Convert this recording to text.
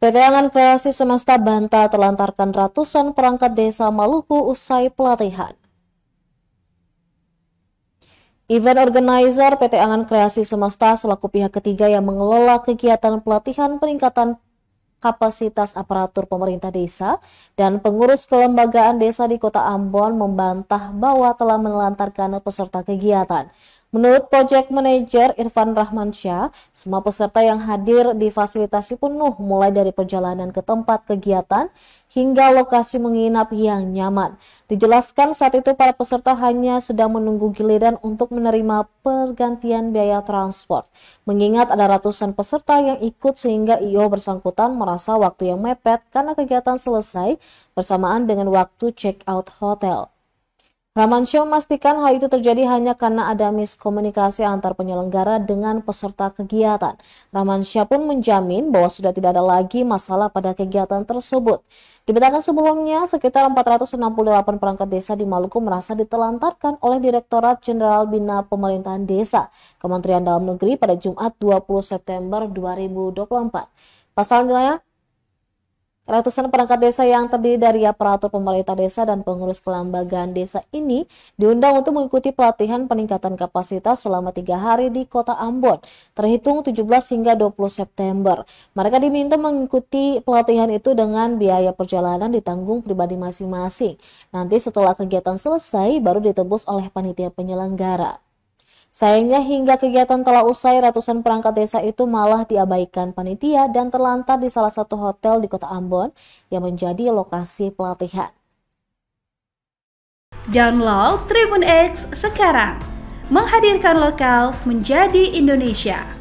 PT Angan Kreasi Semesta bantah terlantarkan ratusan perangkat desa Maluku usai pelatihan. Event organizer PT Angan Kreasi Semesta selaku pihak ketiga yang mengelola kegiatan pelatihan peningkatan kapasitas aparatur pemerintah desa dan pengurus kelembagaan desa di Kota Ambon membantah bahwa telah menelantarkan peserta kegiatan. Menurut Project Manager Irfan Rahmansyah, semua peserta yang hadir difasilitasi penuh mulai dari perjalanan ke tempat kegiatan hingga lokasi menginap yang nyaman. Dijelaskan saat itu para peserta hanya sedang menunggu giliran untuk menerima pergantian biaya transport. Mengingat ada ratusan peserta yang ikut sehingga IO bersangkutan merasa waktu yang mepet karena kegiatan selesai bersamaan dengan waktu check out hotel. Rahmansyah memastikan hal itu terjadi hanya karena ada miskomunikasi antar penyelenggara dengan peserta kegiatan. Rahmansyah pun menjamin bahwa sudah tidak ada lagi masalah pada kegiatan tersebut. Diberitakan sebelumnya, sekitar 468 perangkat desa di Maluku merasa ditelantarkan oleh Direktorat Jenderal Bina Pemerintahan Desa, Kementerian Dalam Negeri pada Jumat 20 September 2024. Pasalnya, ratusan perangkat desa yang terdiri dari aparatur pemerintah desa dan pengurus kelembagaan desa ini diundang untuk mengikuti pelatihan peningkatan kapasitas selama 3 hari di Kota Ambon, terhitung 17 hingga 20 September. Mereka diminta mengikuti pelatihan itu dengan biaya perjalanan ditanggung pribadi masing-masing. Nanti setelah kegiatan selesai baru ditebus oleh panitia penyelenggara. Sayangnya hingga kegiatan telah usai, ratusan perangkat desa itu malah diabaikan panitia dan terlantar di salah satu hotel di Kota Ambon yang menjadi lokasi pelatihan. Download Tribun X sekarang, menghadirkan lokal menjadi Indonesia.